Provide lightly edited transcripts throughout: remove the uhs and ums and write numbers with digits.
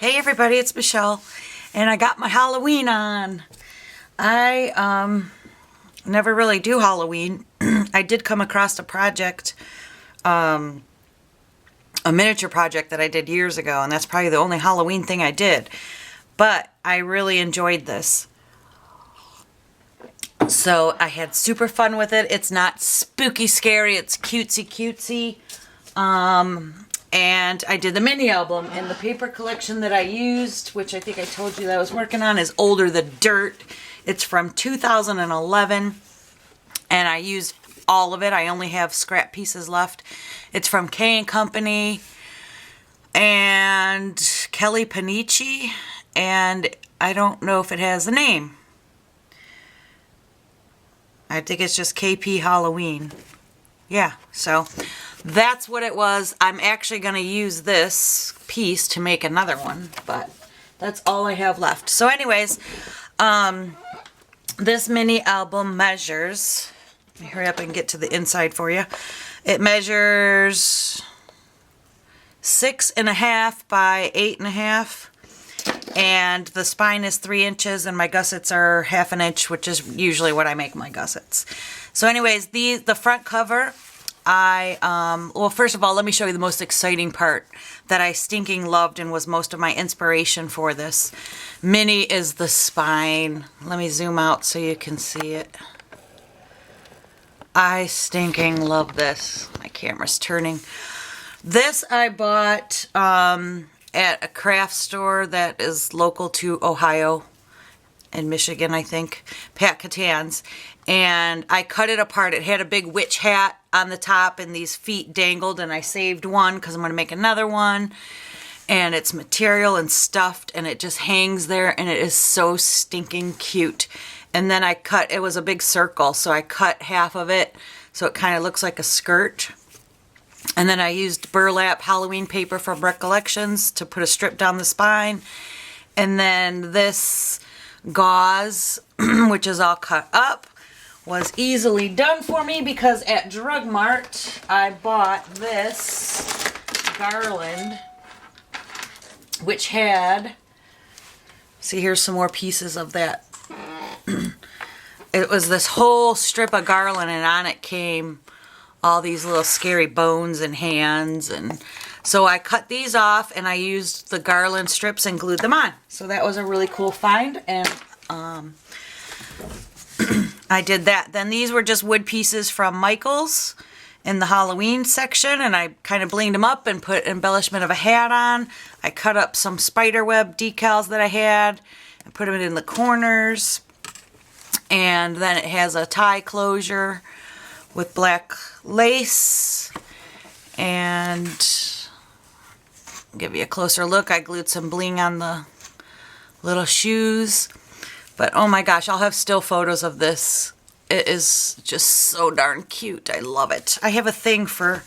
Hey everybody, it's Michelle, and I got my Halloween on. I never really do Halloween. I did come across a project, a miniature project that I did years ago, and that's probably the only Halloween thing I did. But I really enjoyed this. So I had super fun with it. It's not spooky scary, it's cutesy cutesy. And I did the mini album, and the paper collection that I used, which I think I told you that I was working on, is Older Than Dirt. It's from 2011, and I used all of it. I only have scrap pieces left. It's from K & Company and Kelly Panici, and I don't know if it has a name. I think it's just KP Halloween. Yeah, so that's what it was. I'm actually going to use this piece to make another one, but that's all I have left. So anyways, this mini album measures, let me hurry up and get to the inside for you. It measures 6.5 by 8.5. And the spine is 3 inches, and my gussets are 1/2 inch, which is usually what I make my gussets. So anyways, the front cover, well, first of all, let me show you the most exciting part that I stinking loved and was most of my inspiration for this mini is the spine. Let me zoom out so you can see it. I stinking love this. My camera's turning. This I bought, at a craft store that is local to Ohio and Michigan, I think, Pat Catan's, and I cut it apart. It had a big witch hat on the top and these feet dangled, and I saved one because I'm going to make another one, and it's material and stuffed, and it just hangs there, and it is so stinking cute. And then I cut, it was a big circle, so I cut half of it so it kind of looks like a skirt. And then I used burlap Halloween paper from Recollections to put a strip down the spine. And then this gauze, which is all cut up, was easily done for me because at Drug Mart I bought this garland, which had, see, here's some more pieces of that. It was this whole strip of garland, and on it came all these little scary bones and hands, and so I cut these off and I used the garland strips and glued them on. So that was a really cool find, and I did that. Then these were just wood pieces from Michael's in the Halloween section, and I kind of blinged them up and put embellishment of a hat on. I cut up some spider web decals that I had and put them in the corners, and then it has a tie closure with black lace, and give you a closer look. I glued some bling on the little shoes, but oh my gosh, I'll have still photos of this. It is just so darn cute. I love it. I have a thing for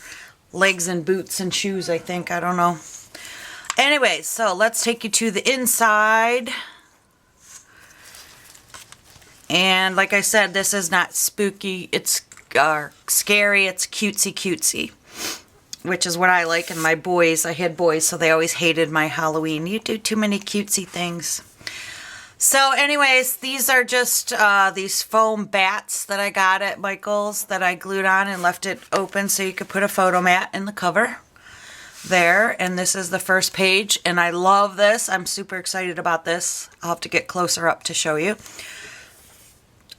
legs and boots and shoes, I think. I don't know. Anyway, so let's take you to the inside. And like I said, this is not spooky. It's scary. It's cutesy cutesy, which is what I like. And my boys, I had boys, so they always hated my Halloween. You do too many cutesy things. So anyways, these are just these foam bats that I got at Michael's that I glued on and left it open so you could put a photo mat in the cover there. And this is the first page, and I love this. I'm super excited about this. I'll have to get closer up to show you.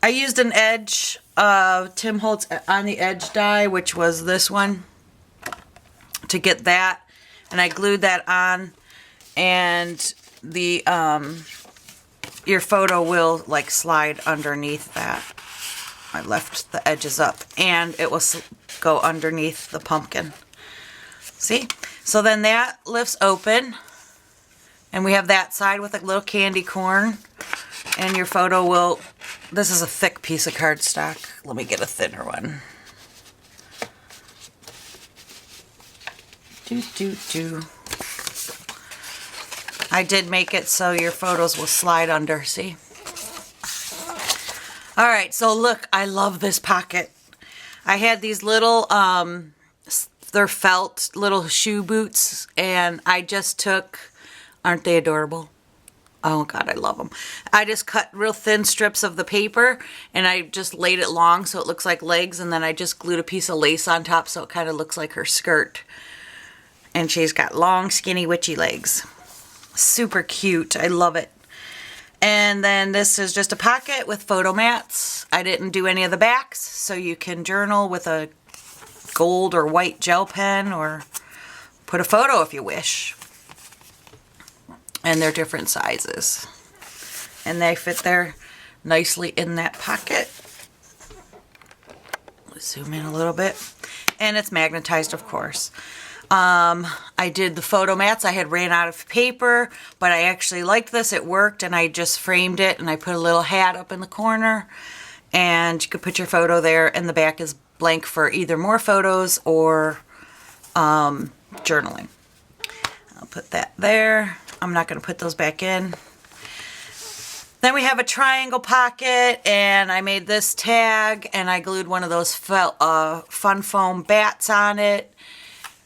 I used an edge, Tim Holtz on the edge die, which was this one, to get that, and I glued that on, and the your photo will like slide underneath that. I left the edges up, and it will go underneath the pumpkin. See? So then that lifts open, and we have that side with a little candy corn, and your photo will, this is a thick piece of cardstock. Let me get a thinner one. I did make it so your photos will slide under, see? Alright, so look, I love this pocket. I had these little, they're felt little shoe boots, and I just took Aren't they adorable? Oh God, I love them. I just cut real thin strips of the paper and I just laid it long so it looks like legs, and then I just glued a piece of lace on top so it kind of looks like her skirt. And she's got long, skinny, witchy legs. Super cute. I love it. And then this is just a pocket with photo mats. I didn't do any of the backs, so you can journal with a gold or white gel pen or put a photo if you wish. And they're different sizes. And they fit there nicely in that pocket. Let's zoom in a little bit. And it's magnetized, of course. I did the photo mats. I had ran out of paper, but I actually liked this. It worked, and I just framed it, and I put a little hat up in the corner, and you could put your photo there, and the back is blank for either more photos or journaling. I'll put that there. I'm not going to put those back in. Then we have a triangle pocket, and I made this tag, and I glued one of those fun foam bats on it,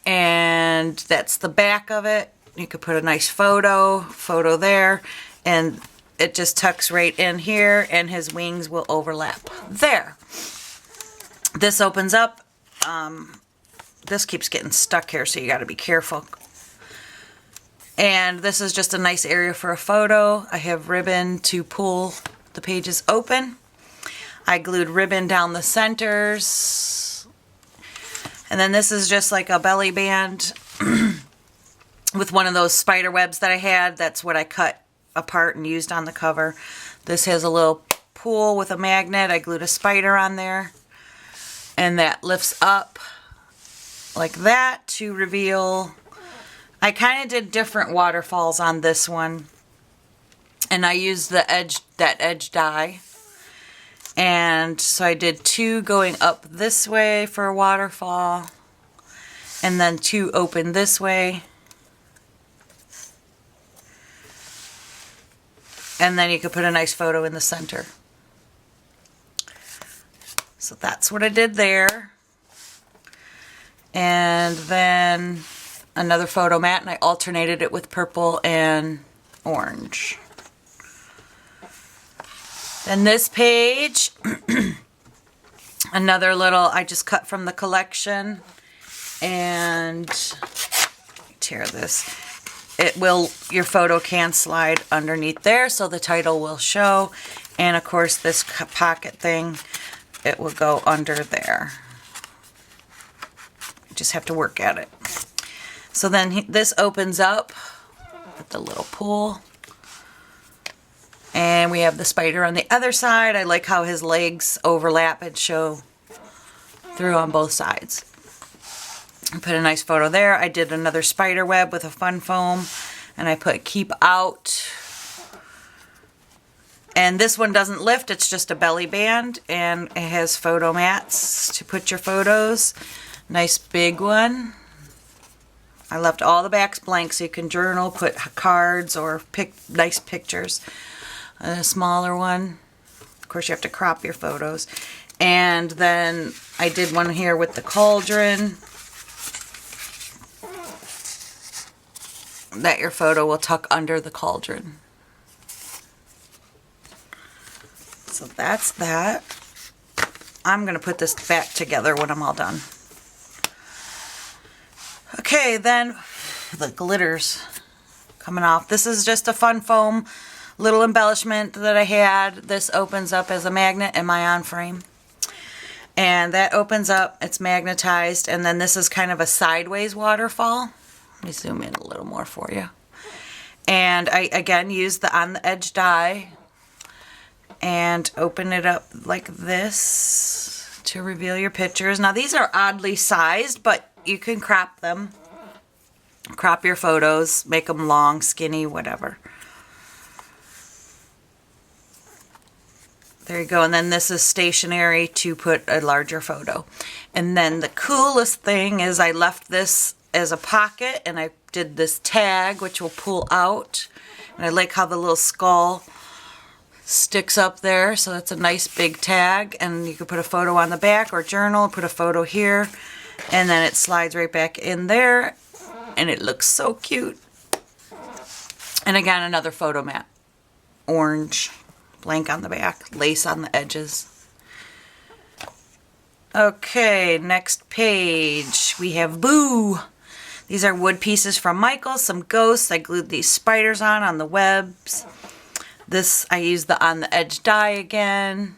and that's the back of it. You could put a nice photo there, and it just tucks right in here, and his wings will overlap there. This opens up. This keeps getting stuck here, so you got to be careful. And this is just a nice area for a photo. I have ribbon to pull the pages open. I glued ribbon down the centers. And then this is just like a belly band with one of those spider webs that I had. That's what I cut apart and used on the cover. This has a little pool with a magnet. I glued a spider on there. And that lifts up like that to reveal. I kind of did different waterfalls on this one, and I used that edge die, and so I did 2 going up this way for a waterfall, and then 2 open this way, and then you could put a nice photo in the center. So that's what I did there. And then another photo mat, and I alternated it with purple and orange. Then this page, another little, I just cut from the collection, and tear this. Your photo can slide underneath there, so the title will show, and of course this pocket thing, it will go under there. You just have to work at it. So then this opens up with the little pool. And we have the spider on the other side. I like how his legs overlap and show through on both sides. I put a nice photo there. I did another spider web with a fun foam. And I put keep out. And this one doesn't lift. It's just a belly band. And it has photo mats to put your photos. Nice big one. I left all the backs blank so you can journal, put cards, or pick nice pictures. A smaller one. Of course, you have to crop your photos. And then I did one here with the cauldron. That your photo will tuck under the cauldron. So that's that. I'm going to put this back together when I'm all done. Okay, then the glitter's coming off. This is just a fun foam little embellishment that I had. This opens up as a magnet in my on frame. And that opens up, it's magnetized, and then this is kind of a sideways waterfall. Let me zoom in a little more for you. And I again used the on the edge die and open it up like this to reveal your pictures. Now these are oddly sized, but you can crop them. Crop your photos, make them long, skinny, whatever. There you go. And then this is stationary to put a larger photo. And then the coolest thing is I left this as a pocket, and I did this tag which will pull out. And I like how the little skull sticks up there, so that's a nice big tag. And you can put a photo on the back or journal, put a photo here. And then it slides right back in there, and it looks so cute. And again, another photo mat. Orange, blank on the back, lace on the edges. Okay, next page. We have Boo. These are wood pieces from Michael, some ghosts. I glued these spiders on the webs. This, I used the on the edge die again.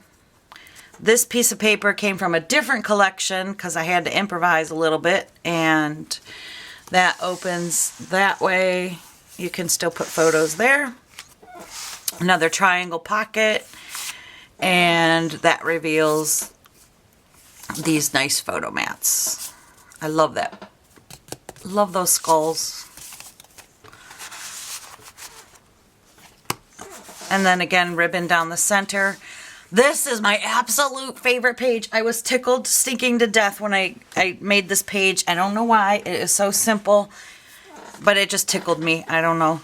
This piece of paper came from a different collection because I had to improvise a little bit, and that opens that way. You can still put photos there. Another triangle pocket, and that reveals these nice photo mats. I love that. Love those skulls. And then again, ribbon down the center. This is my absolute favorite page. I was tickled stinking to death when I made this page. I don't know why. It is so simple, but it just tickled me. I don't know.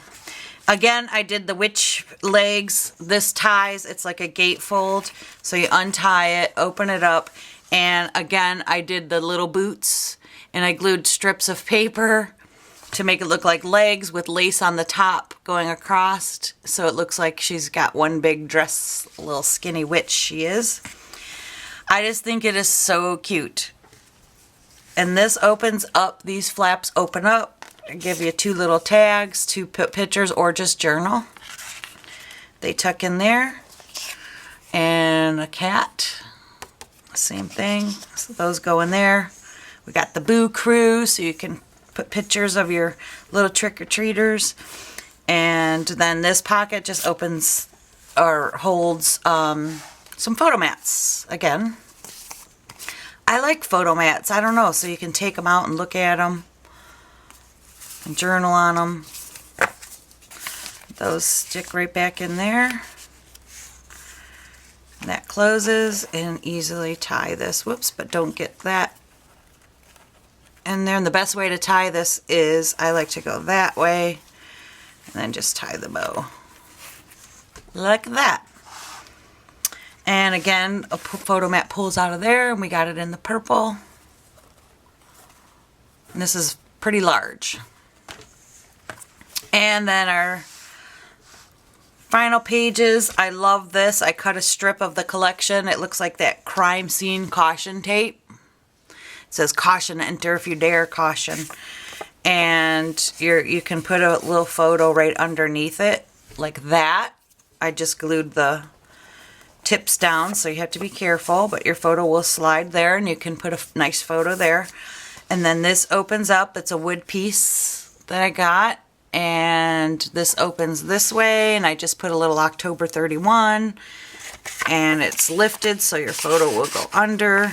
Again, I did the witch legs. This ties. It's like a gatefold. So you untie it, open it up. And again, I did the little boots. And I glued strips of paper to make it look like legs with lace on the top going across. So it looks like she's got one big dress, little skinny witch she is. I just think it is so cute. And this opens up, these flaps open up. I give you 2 little tags to put pictures or just journal. They tuck in there. And a cat, same thing. So those go in there. We got the Boo Crew, so you can put pictures of your little trick-or-treaters. And then this pocket just opens or holds some photo mats again. I like photo mats. I don't know, so you can take them out and look at them and journal on them. Those stick right back in there. And that closes, and easily tie this. Whoops, but don't get that in there. And the best way to tie this is I like to go that way and then just tie the bow like that. And again, a photo mat pulls out of there, and we got it in the purple. And this is pretty large. And then our final pages. I love this. I cut a strip of the collection. It looks like that crime scene caution tape. It says caution, enter if you dare, caution. And you can put a little photo right underneath it like that. I just glued the tips down, so you have to be careful, but your photo will slide there, and you can put a nice photo there. And then this opens up. It's a wood piece that I got, and this opens this way, and I just put a little October 31, and it's lifted so your photo will go under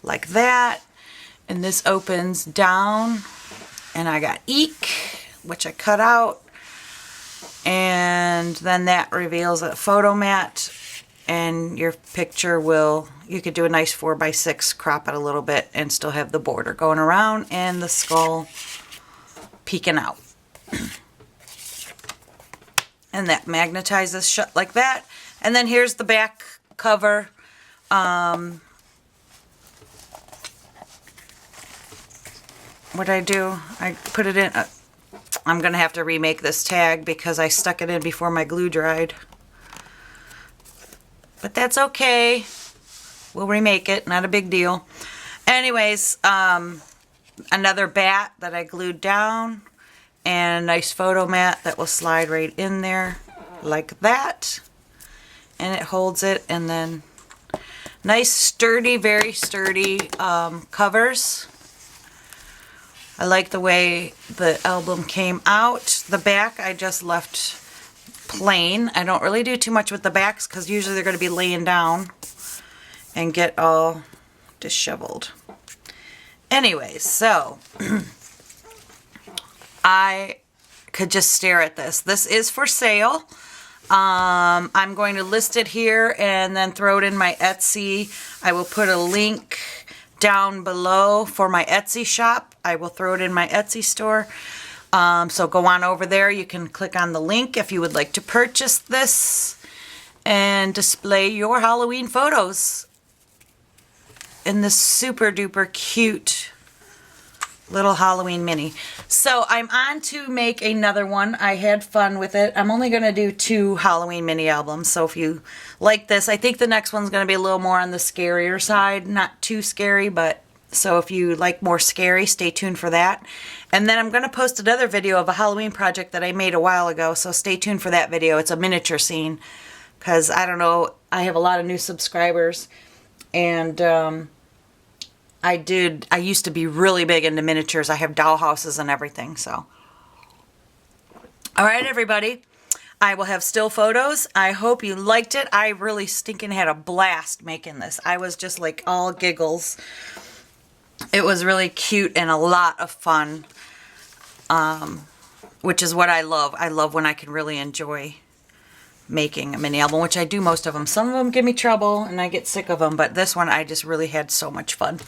like that. And this opens down, and I got Eek, which I cut out. And then that reveals a photo mat, and your picture will, you could do a nice 4x6, crop it a little bit, and still have the border going around and the skull peeking out. And that magnetizes shut like that. And then here's the back cover. What I do, I put it in, I'm going to have to remake this tag because I stuck it in before my glue dried. But that's okay. We'll remake it, not a big deal. Anyways, another bat that I glued down, and a nice photo mat that will slide right in there like that. And it holds it, and then nice sturdy, very sturdy covers. I like the way the album came out. The back I just left plain. I don't really do too much with the backs because usually they're going to be laying down and get all disheveled. Anyways, so I could just stare at this. This is for sale. I'm going to list it here and then throw it in my Etsy. I will put a link down below for my Etsy shop. I will throw it in my Etsy store. So go on over there. You can click on the link if you would like to purchase this and display your Halloween photos in this super duper cute Little Halloween mini. So I'm on to make another one. I had fun with it. I'm only going to do 2 Halloween mini albums. So if you like this, I think the next one's going to be a little more on the scarier side. Not too scary, but so if you like more scary, stay tuned for that. And then I'm going to post another video of a Halloween project that I made a while ago. So stay tuned for that video. It's a miniature scene. Because I don't know, I have a lot of new subscribers. And I used to be really big into miniatures. I have doll houses and everything, so. All right, everybody. I will have still photos. I hope you liked it. I really stinking had a blast making this. I was just like all giggles. It was really cute and a lot of fun, which is what I love. I love when I can really enjoy making a mini album, which I do most of them. Some of them give me trouble and I get sick of them, but this one I just really had so much fun.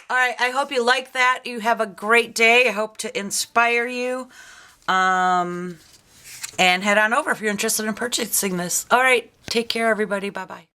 All right, I hope you like that. You have a great day. I hope to inspire you. And head on over if you're interested in purchasing this. All right, take care, everybody. Bye-bye.